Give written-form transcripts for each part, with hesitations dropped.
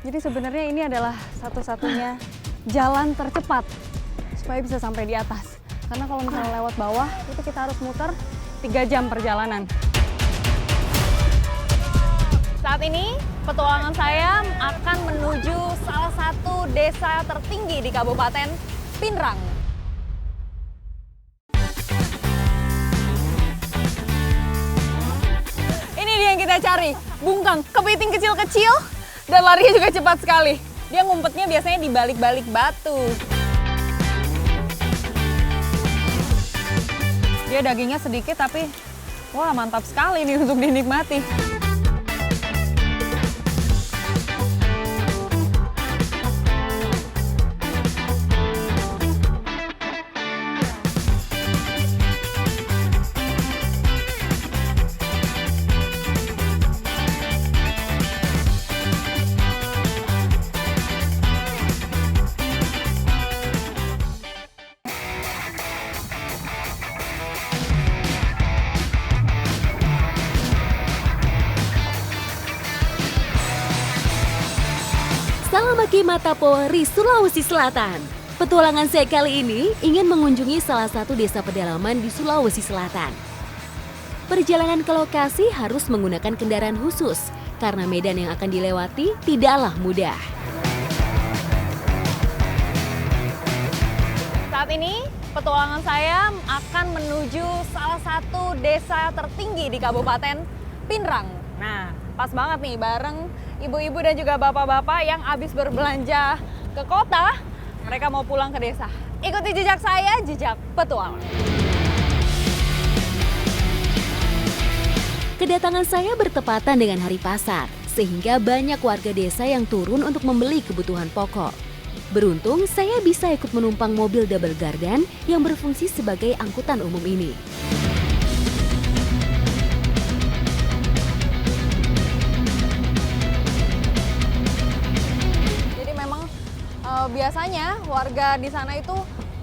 Jadi sebenarnya ini adalah satu-satunya jalan tercepat supaya bisa sampai di atas. Karena kalau misalnya lewat bawah, itu kita harus muter 3 jam perjalanan. Saat ini, petualangan saya akan menuju salah satu desa tertinggi di Kabupaten Pinrang. Ini dia yang kita cari, bungkang, kepiting kecil-kecil, dan larinya juga cepat sekali. Dia ngumpetnya biasanya di balik-balik batu. Dia dagingnya sedikit tapi wah mantap sekali nih untuk dinikmati. Salamaki Matapori, Sulawesi Selatan. Petualangan saya kali ini ingin mengunjungi salah satu desa pedalaman di Sulawesi Selatan. Perjalanan ke lokasi harus menggunakan kendaraan khusus karena medan yang akan dilewati tidaklah mudah. Saat ini petualangan saya akan menuju salah satu desa tertinggi di Kabupaten Pinrang. Nah, pas banget nih bareng ibu-ibu dan juga bapak-bapak yang habis berbelanja ke kota, mereka mau pulang ke desa. Ikuti jejak saya, jejak petualang. Kedatangan saya bertepatan dengan hari pasar, sehingga banyak warga desa yang turun untuk membeli kebutuhan pokok. Beruntung saya bisa ikut menumpang mobil double garden yang berfungsi sebagai angkutan umum ini. Biasanya warga di sana itu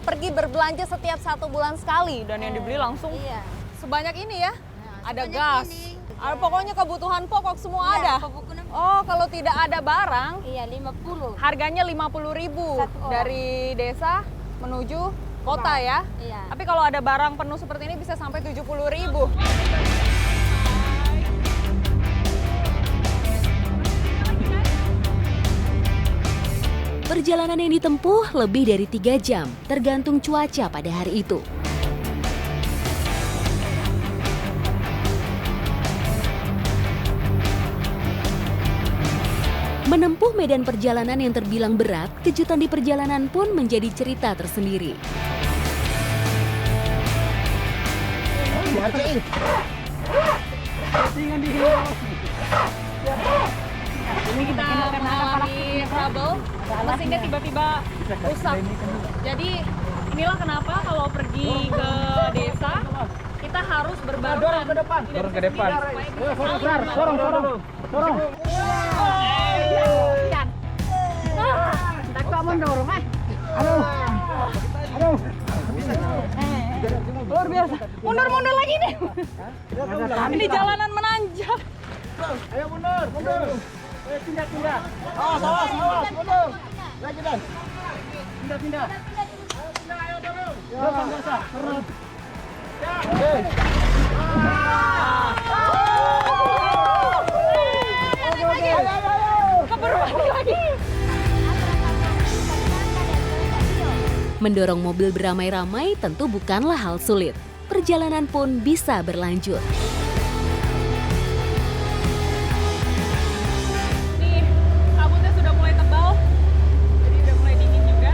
pergi berbelanja setiap 1 bulan sekali dan yang dibeli langsung sebanyak ini ya. Ada gas, ada pokoknya kebutuhan pokok semua ada. Oh, kalau tidak ada barang, 50. harganya 50.000 dari desa menuju kota ya. Iya. Tapi kalau ada barang penuh seperti ini bisa sampai 70.000. Perjalanan yang ditempuh lebih dari 3 jam, tergantung cuaca pada hari itu. Menempuh medan perjalanan yang terbilang berat, kejutan di perjalanan pun menjadi cerita tersendiri. Ini kita mengalami trouble, mesinnya tiba-tiba rusak. Jadi inilah kenapa kalau pergi ke desa kita harus berbarengan. Dorong ke depan. Dorong. Tak kau mendorong Aduh. Luar biasa. Mundur lagi nih. Ini jalanan menanjak. Ayo mundur. Ayo pindah. Awas, mundur. Lagi dan. Pindah. Ayo dorong. Biasa. Terus. Ya. Keburu lagi. Mendorong mobil beramai-ramai tentu bukanlah hal sulit. Perjalanan pun bisa berlanjut. Nih, kabutnya sudah mulai tebal. Jadi udah mulai dingin juga.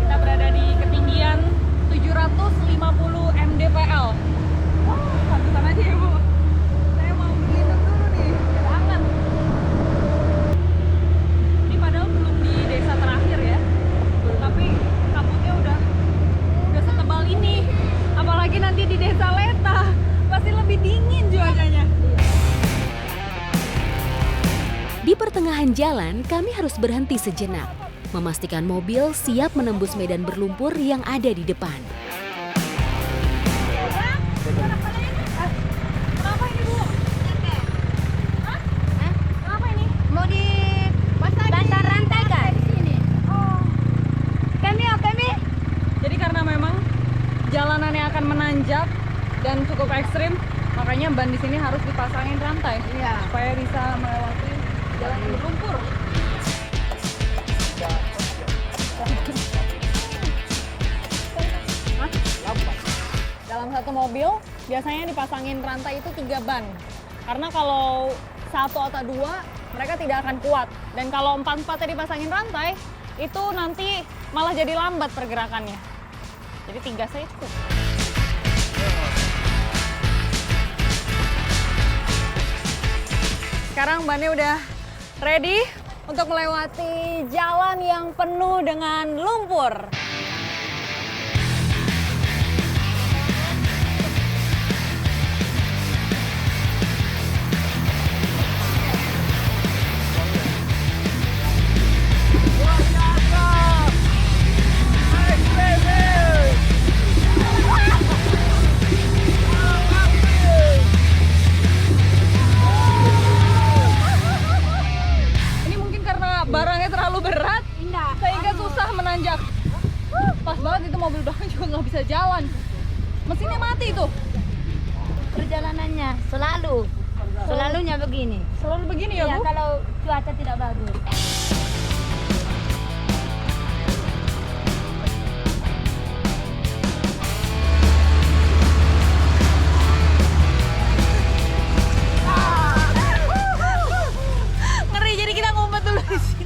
Kita berada di ketinggian 750 mdpl. Wah, pantesan aja ya, Bu. Saya mau begitu dulu nih. Hangat. Ini padahal belum di desa terakhir ya. Tapi kabutnya udah setebal ini. Apalagi nanti di desa Leta. Pasti lebih dingin cuacanya. Di pertengahan jalan, kami harus berhenti sejenak, memastikan mobil siap menembus medan berlumpur yang ada di depan. Kenapa ini, Bu? Hah? Kenapa ini? Mau di pasar menanjak dan cukup ekstrim, makanya ban di sini harus dipasangin rantai supaya bisa melewati jalan yang berlumpur. Dalam satu mobil biasanya dipasangin rantai itu 3 ban. Karena kalau 1 atau 2 mereka tidak akan kuat. Dan kalau 4-4-nya dipasangin rantai, itu nanti malah jadi lambat pergerakannya. Jadi 3 saja cukup. Sekarang bannya udah ready untuk melewati jalan yang penuh dengan lumpur. Barangnya terlalu berat, sehingga susah menanjak. Pas banget itu mobil belakang juga nggak bisa jalan. Mesinnya mati itu. Perjalanannya selalunya begini. Selalu begini ya, Iya, Bu? kalau cuaca tidak bagus. Ngeri, jadi kita ngumpet dulu di sini.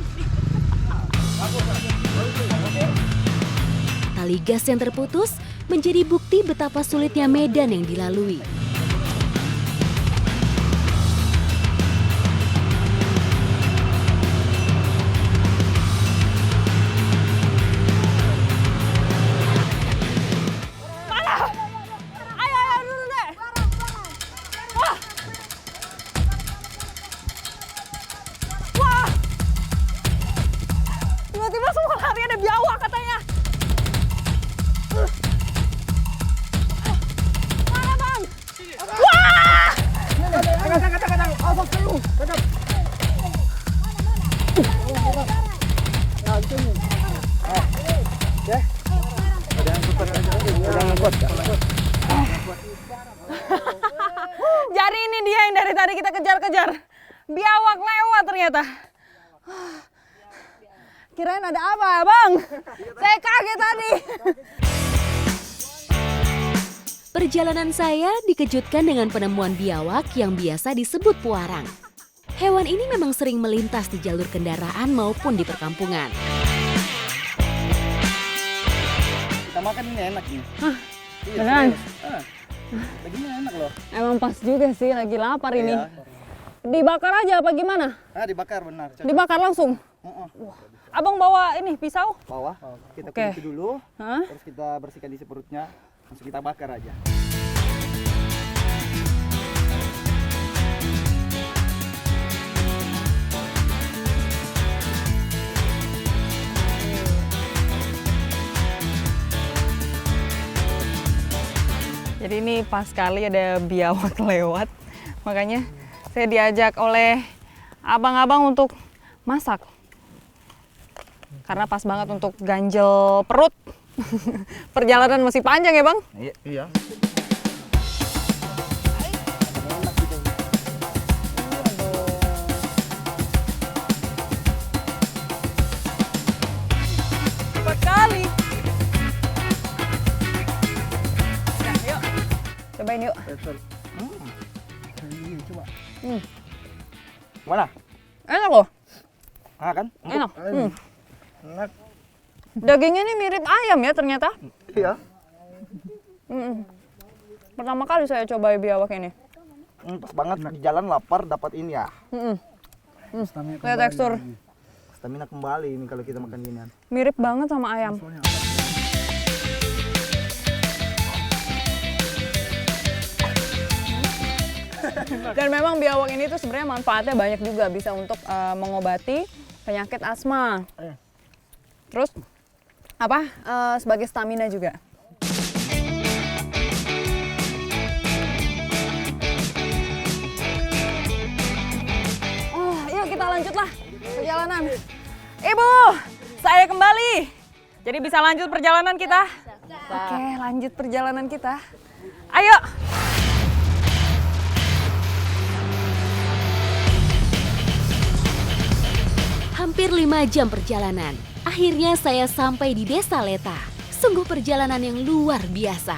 Tali gas yang terputus menjadi bukti betapa sulitnya medan yang dilalui. Ayo, dulu deh. Wah. Wah. Tiba-tiba semua lari ada biawak katanya. Mana, Bang? Wah! Jadi ini dia yang dari tadi kita kejar-kejar. Biawak lewat ternyata. Kirain ada apa, Bang? Saya kaget tadi. Perjalanan saya dikejutkan dengan penemuan biawak yang biasa disebut puarang. Hewan ini memang sering melintas di jalur kendaraan maupun di perkampungan. Kita makan ini enak nih. Iya, beneran? serius. Begini enak loh. Emang pas juga sih, lagi lapar ini. Iya. Dibakar aja apa gimana? Dibakar benar. Dibakar langsung? Abang bawa ini pisau? Bawah, kita Oke. kunci dulu, Hah? terus kita bersihkan isi perutnya, langsung kita bakar aja. Jadi ini pas sekali ada biawak lewat, makanya saya diajak oleh abang-abang untuk masak. Karena pas banget untuk ganjel perut. Perjalanan masih panjang ya, Bang? Iya. Cepat kali. Nah, yuk. Cobain yuk. Coba. Hmm. Mana? Enak loh. Kan? Enak. Enak. Dagingnya ini mirip ayam ya ternyata. Iya. Pertama kali saya coba biawak ini. Pas banget di jalan lapar dapat ini ya. Lihat tekstur. Stamina kembali ini kalau kita makan ginian. Mirip banget sama ayam. Dan memang biawak ini tuh sebenarnya manfaatnya banyak juga, bisa untuk mengobati penyakit asma. Terus apa? Sebagai stamina juga. Oh, yuk kita lanjutlah perjalanan. Ibu, saya kembali. Jadi bisa lanjut perjalanan kita? Oke, lanjut perjalanan kita. Ayo. Hampir 5 jam perjalanan. Akhirnya saya sampai di Desa Leta. Sungguh perjalanan yang luar biasa.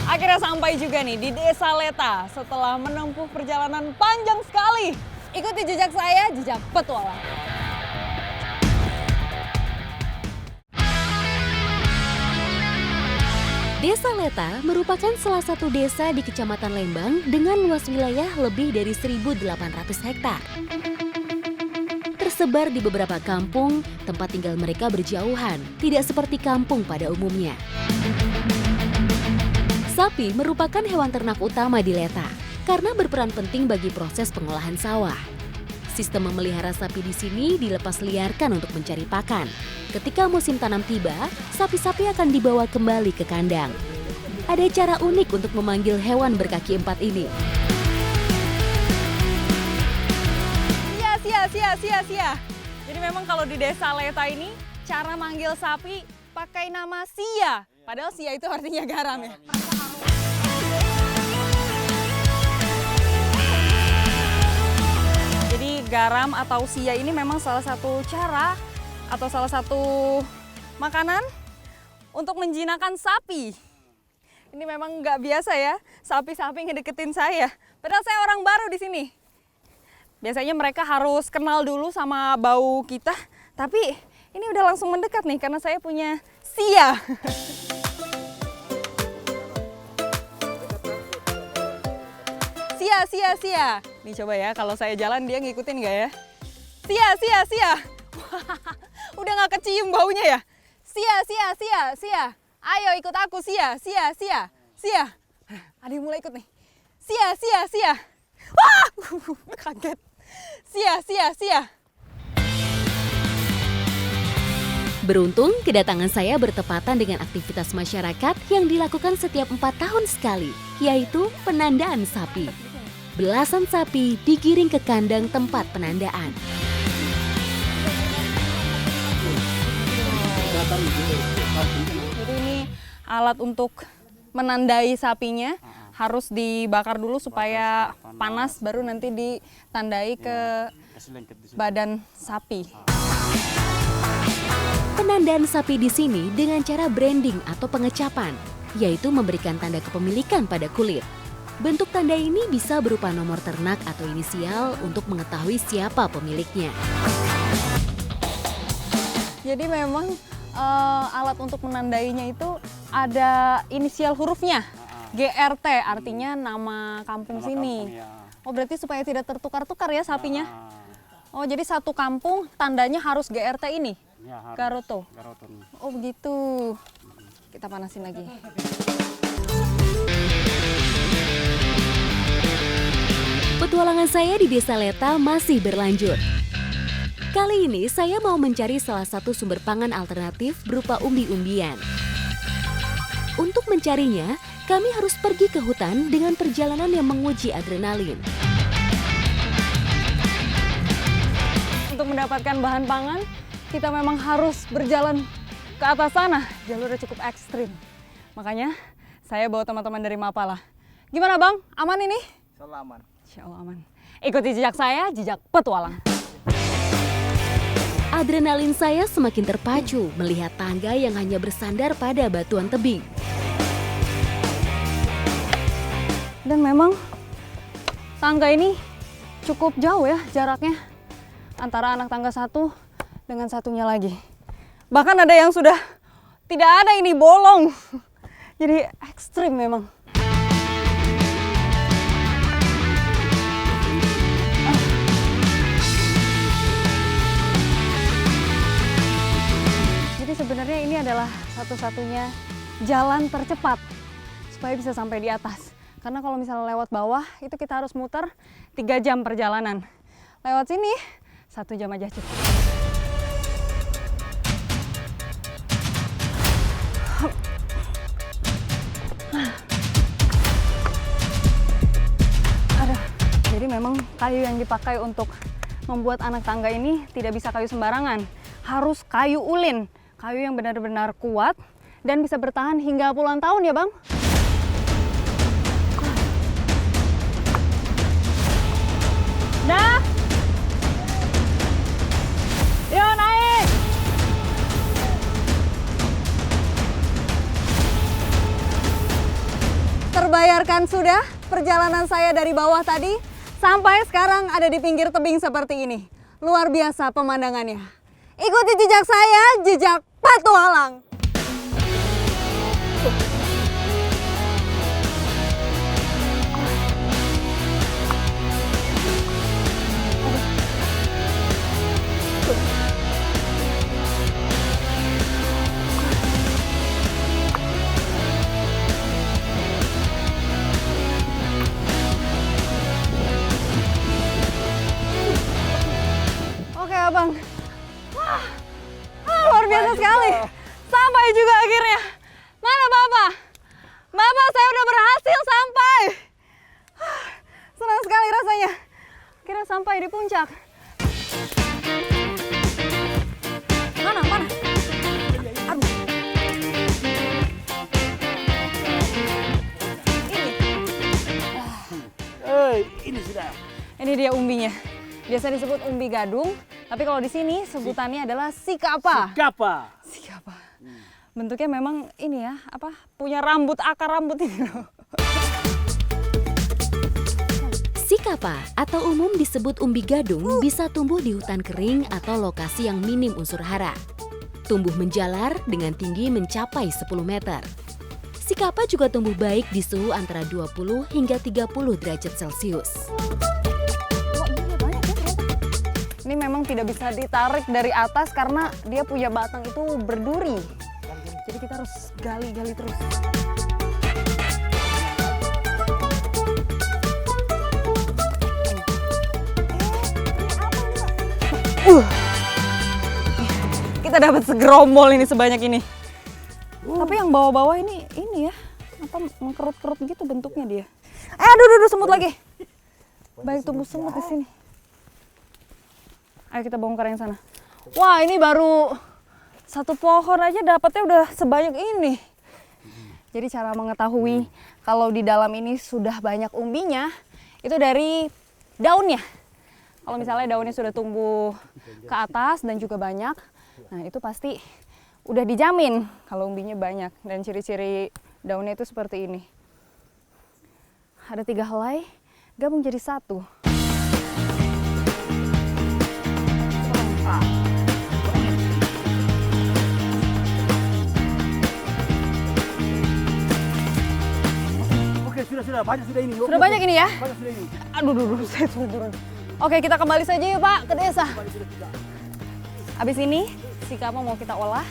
Akhirnya sampai juga nih di Desa Leta setelah menempuh perjalanan panjang sekali. Ikuti jejak saya, jejak petualang. Desa Leta merupakan salah satu desa di Kecamatan Lembang dengan luas wilayah lebih dari 1.800 hektar. Tersebar di beberapa kampung, tempat tinggal mereka berjauhan, tidak seperti kampung pada umumnya. Sapi merupakan hewan ternak utama di Leta karena berperan penting bagi proses pengolahan sawah. Sistem memelihara sapi di sini dilepas liarkan untuk mencari pakan. Ketika musim tanam tiba, sapi-sapi akan dibawa kembali ke kandang. Ada cara unik untuk memanggil hewan berkaki 4 ini. Sia. Jadi memang kalau di Desa Leta ini cara manggil sapi pakai nama sia. Padahal sia itu artinya garam ya. Jadi garam atau sia ini memang salah satu cara atau salah satu makanan untuk menjinakkan sapi. Ini memang nggak biasa ya, sapi-sapi ngedeketin saya. Padahal saya orang baru di sini. Biasanya mereka harus kenal dulu sama bau kita, tapi ini udah langsung mendekat nih karena saya punya sia. Sia. Nih coba ya, kalau saya jalan dia ngikutin nggak ya? Sia. Udah nggak kecium baunya ya? Sia. Ayo ikut aku, sia. Ada yang mulai ikut nih. Sia. Wah, kaget. Sia. Beruntung, kedatangan saya bertepatan dengan aktivitas masyarakat yang dilakukan setiap 4 tahun sekali, yaitu penandaan sapi. Belasan sapi digiring ke kandang tempat penandaan. Jadi ini alat untuk menandai sapinya harus dibakar dulu supaya panas, baru nanti ditandai ke badan sapi. Penandaan sapi di sini dengan cara branding atau pengecapan, yaitu memberikan tanda kepemilikan pada kulit. Bentuk tanda ini bisa berupa nomor ternak atau inisial untuk mengetahui siapa pemiliknya. Jadi memang alat untuk menandainya itu ada inisial hurufnya. GRT artinya nama kampung sini. Oh berarti supaya tidak tertukar-tukar ya sapinya. Oh jadi satu kampung tandanya harus GRT ini. Garoto. Oh begitu. Kita panasin lagi. Petualangan saya di Desa Leta masih berlanjut. Kali ini saya mau mencari salah satu sumber pangan alternatif berupa umbi-umbian. Untuk mencarinya, kami harus pergi ke hutan dengan perjalanan yang menguji adrenalin. Untuk mendapatkan bahan pangan, kita memang harus berjalan ke atas sana. Jalurnya cukup ekstrim. Makanya saya bawa teman-teman dari Mapala. Gimana Bang? Aman ini? Selamat. Insya Allah aman. Ikuti jejak saya, jejak petualang. Adrenalin saya semakin terpacu melihat tangga yang hanya bersandar pada batuan tebing. Dan memang tangga ini cukup jauh ya jaraknya antara anak tangga satu dengan satunya lagi. Bahkan ada yang sudah tidak ada ini bolong. Jadi ekstrim memang. Jadi sebenarnya ini adalah satu-satunya jalan tercepat supaya bisa sampai di atas. Karena kalau misalnya lewat bawah, itu kita harus muter 3 jam perjalanan. Lewat sini, 1 jam aja cukup. Jadi memang kayu yang dipakai untuk membuat anak tangga ini tidak bisa kayu sembarangan. Harus kayu ulin, kayu yang benar-benar kuat dan bisa bertahan hingga puluhan tahun ya, Bang. Nah, yuk naik. Terbayarkan sudah perjalanan saya dari bawah tadi sampai sekarang ada di pinggir tebing seperti ini. Luar biasa pemandangannya. Ikuti jejak saya, jejak petualang. Oke abang, luar biasa sekali. Sampai juga akhirnya. Mana Bapak? Bapak, saya udah berhasil sampai. Senang sekali rasanya. Akhirnya sampai di puncak. Mana? Aduh. Ini sudah. Ini dia umbinya. Biasa disebut umbi gadung, tapi kalau di sini sebutannya adalah sikapa. Sikapa. Bentuknya memang ini ya, punya rambut, akar rambut ini loh. Sikapa atau umum disebut umbi gadung bisa tumbuh di hutan kering atau lokasi yang minim unsur hara. Tumbuh menjalar dengan tinggi mencapai 10 meter. Sikapa juga tumbuh baik di suhu antara 20 hingga 30 derajat Celcius. Ini memang tidak bisa ditarik dari atas karena dia punya batang itu berduri. Jadi kita harus gali-gali terus. Kita dapat segerombol ini sebanyak ini. Tapi yang bawah-bawah ini ya, mengkerut-kerut gitu bentuknya dia. Aduh, semut lagi. Baik tumbuh semut di sini. Ayo kita bongkar yang sana. Wah, ini baru satu pohon aja dapatnya udah sebanyak ini. Jadi cara mengetahui kalau di dalam ini sudah banyak umbinya, itu dari daunnya. Kalau misalnya daunnya sudah tumbuh ke atas dan juga banyak, nah itu pasti udah dijamin kalau umbinya banyak. Dan ciri-ciri daunnya itu seperti ini. Ada 3 helai, gabung jadi satu. Oke, sudah banyak sudah ini. Sudah banyak ini ya? Banyak sudah ini. Aduh, saya turun. Oke, kita kembali saja yuk Pak ke desa. Habis ini, sikapa mau kita olah.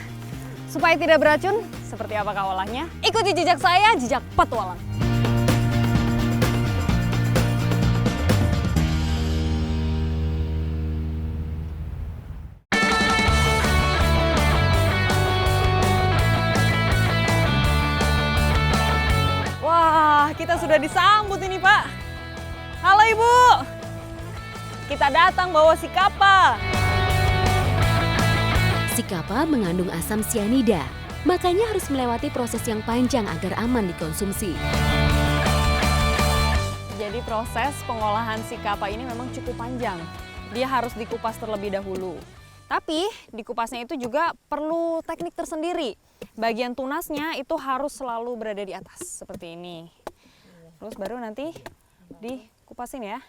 Supaya tidak beracun, seperti apakah olahnya? Ikuti jejak saya, jejak petualang. Wah, kita sudah disambut ini Pak. Halo Ibu. Kita datang bawa sikapa. Sikapa mengandung asam sianida, makanya harus melewati proses yang panjang agar aman dikonsumsi. Jadi proses pengolahan sikapa ini memang cukup panjang. Dia harus dikupas terlebih dahulu. Tapi di kupasnya itu juga perlu teknik tersendiri. Bagian tunasnya itu harus selalu berada di atas seperti ini. Terus baru nanti dikupasin ya.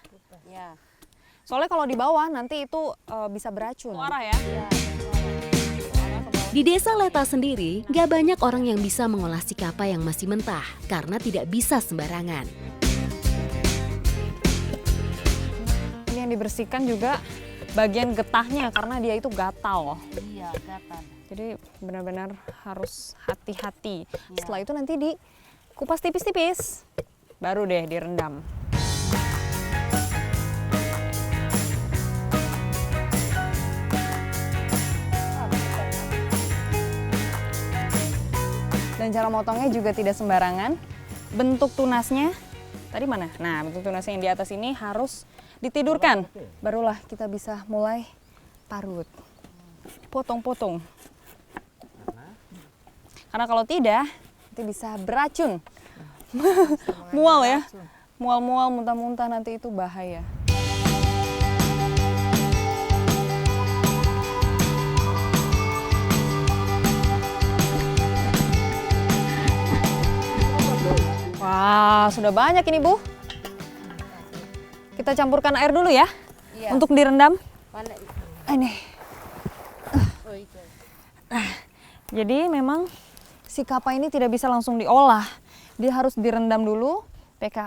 Soalnya kalau di bawah nanti itu bisa beracun. Arah ya. Di desa Leta sendiri, gak banyak orang yang bisa mengolah sikapa yang masih mentah karena tidak bisa sembarangan. Ini yang dibersihkan juga bagian getahnya karena dia itu gatal. Iya, gatal. Jadi benar-benar harus hati-hati. Setelah itu nanti dikupas tipis-tipis, baru deh direndam. Dan cara motongnya juga tidak sembarangan. Bentuk tunasnya, tadi mana? Nah, bentuk tunasnya yang di atas ini harus ditidurkan. Barulah kita bisa mulai parut. Potong-potong. Karena kalau tidak, itu bisa beracun. Mual ya. Mual-mual, muntah-muntah nanti itu bahaya. Wah, sudah banyak ini, Bu. Kita campurkan air dulu ya. Untuk direndam. Ini. Jadi memang si kapa ini tidak bisa langsung diolah. Dia harus direndam dulu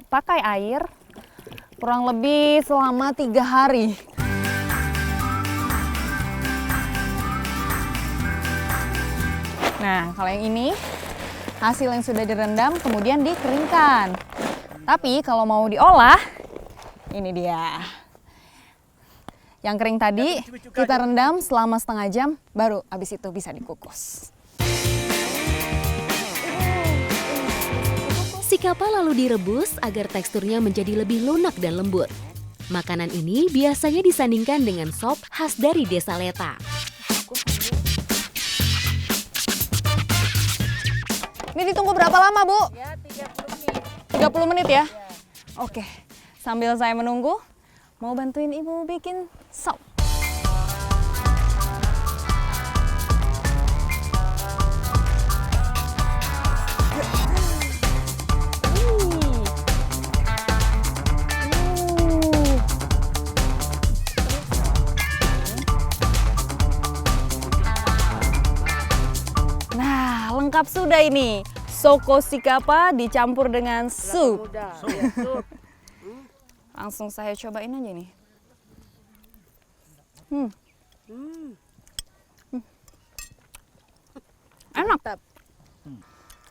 pakai air kurang lebih selama 3 hari. Nah, kalau yang ini hasil yang sudah direndam kemudian dikeringkan. Tapi kalau mau diolah, ini dia. Yang kering tadi kita rendam selama setengah jam, baru habis itu bisa dikukus. Si kapa lalu direbus agar teksturnya menjadi lebih lunak dan lembut. Makanan ini biasanya disandingkan dengan sop khas dari Desa Leta. Ini ditunggu berapa lama, Bu? Ya, 30 menit. 30 menit ya? Oke, sambil saya menunggu, mau bantuin Ibu bikin sop. Nah, lengkap sudah ini. Soko si kapa dicampur dengan sup. Langsung saya cobain aja nih. Enak.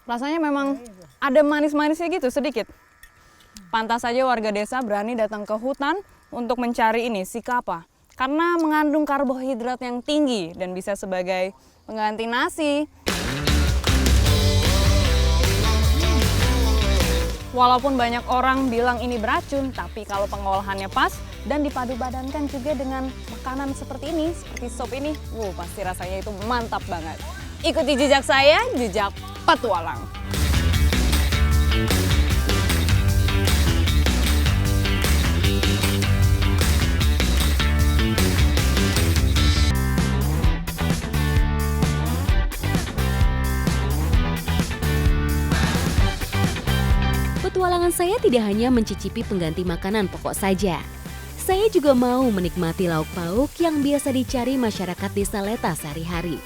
Rasanya memang ada manis-manisnya gitu sedikit. Pantas saja warga desa berani datang ke hutan untuk mencari ini si kapa. Karena mengandung karbohidrat yang tinggi dan bisa sebagai pengganti nasi. Walaupun banyak orang bilang ini beracun, tapi kalau pengolahannya pas dan dipadu-padankan juga dengan makanan seperti ini, seperti sop ini, pasti rasanya itu mantap banget. Ikuti jejak saya, jejak petualang. Petualangan saya tidak hanya mencicipi pengganti makanan pokok saja. Saya juga mau menikmati lauk pauk yang biasa dicari masyarakat Desa Leta sehari-hari.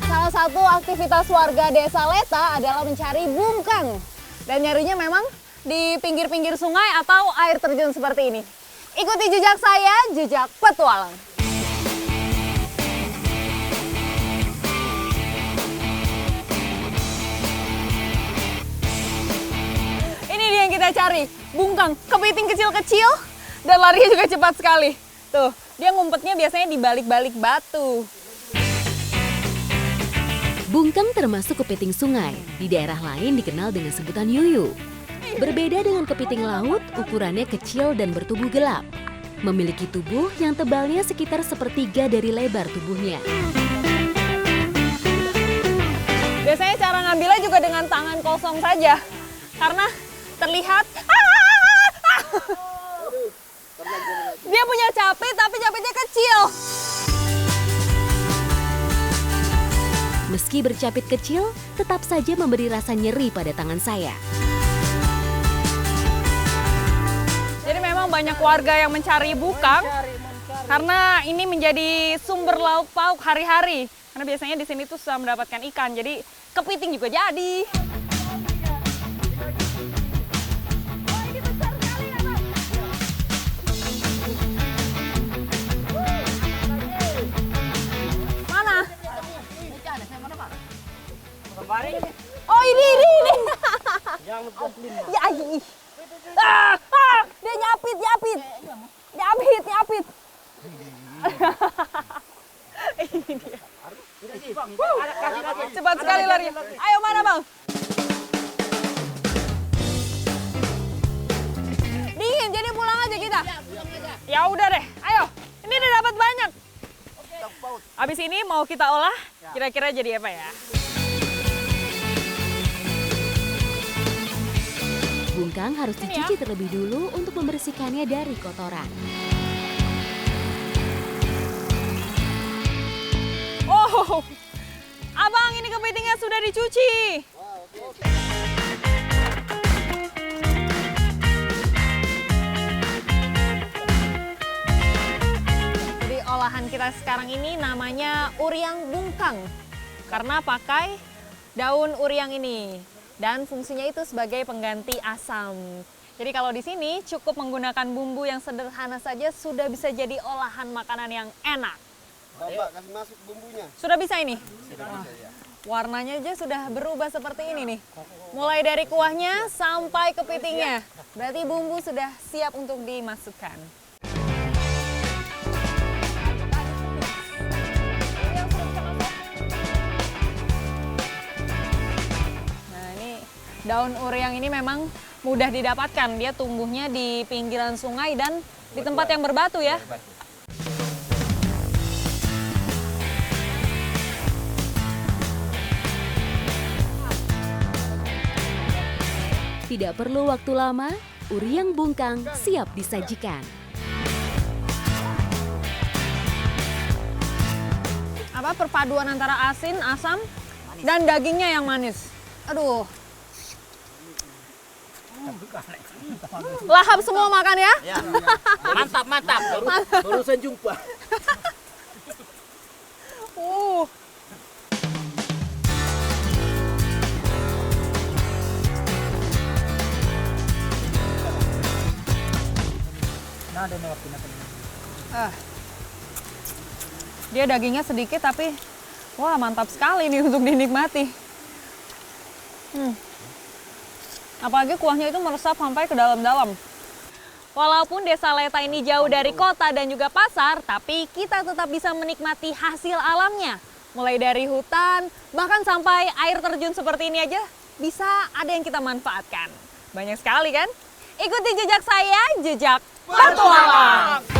Salah satu aktivitas warga Desa Leta adalah mencari bungkang. Dan nyarinya memang di pinggir-pinggir sungai atau air terjun seperti ini. Ikuti jejak saya, jejak petualang. Kita cari bungkang, kepiting kecil-kecil dan larinya juga cepat sekali. Tuh, dia ngumpetnya biasanya di balik-balik batu. Bungkang termasuk kepiting sungai, di daerah lain dikenal dengan sebutan yuyu. Berbeda dengan kepiting laut, ukurannya kecil dan bertubuh gelap. Memiliki tubuh yang tebalnya sekitar sepertiga dari lebar tubuhnya. Biasanya cara ngambilnya juga dengan tangan kosong saja, karena terlihat dia punya capit tapi capitnya kecil. Meski bercapit kecil, tetap saja memberi rasa nyeri pada tangan saya. Jadi memang banyak warga yang mencari bungkang karena ini menjadi sumber lauk pauk hari-hari. Karena biasanya di sini tuh susah mendapatkan ikan, jadi kepiting juga jadi. Oh ini. Ya, dia nyapit. Ini dia. Cepat sekali lari. Ayo mana bang? Dingin, jadi pulang aja kita. Ya udah deh, ayo. Ini udah dapat banyak. Habis sini mau kita olah, kira-kira jadi apa ya? Bungkang harus dicuci terlebih dulu untuk membersihkannya dari kotoran. Oh, abang ini kepitingnya sudah dicuci. Jadi olahan kita sekarang ini namanya uriang bungkang karena pakai daun uriang ini dan fungsinya itu sebagai pengganti asam. Jadi kalau di sini cukup menggunakan bumbu yang sederhana saja sudah bisa jadi olahan makanan yang enak. Bapak kasih masuk bumbunya. Sudah bisa ini? Wah, warnanya aja sudah berubah seperti ini nih. Mulai dari kuahnya sampai kepitingnya. Berarti bumbu sudah siap untuk dimasukkan. Nah ini daun uriang ini memang mudah didapatkan. Dia tumbuhnya di pinggiran sungai dan di tempat yang berbatu ya. Tidak perlu waktu lama, uriang bungkang siap disajikan. Apa perpaduan antara asin, asam, dan dagingnya yang manis. Aduh. Lahap semua makan ya? Mantap, mantap. Barusan jumpa. Uh. Dia dagingnya sedikit tapi wah mantap sekali nih untuk dinikmati. Apalagi kuahnya itu meresap sampai ke dalam-dalam. Walaupun Desa Leta ini jauh dari kota dan juga pasar, tapi kita tetap bisa menikmati hasil alamnya. Mulai dari hutan, bahkan sampai air terjun seperti ini aja bisa ada yang kita manfaatkan. Banyak sekali kan? Ikuti jejak saya, jejak petualang.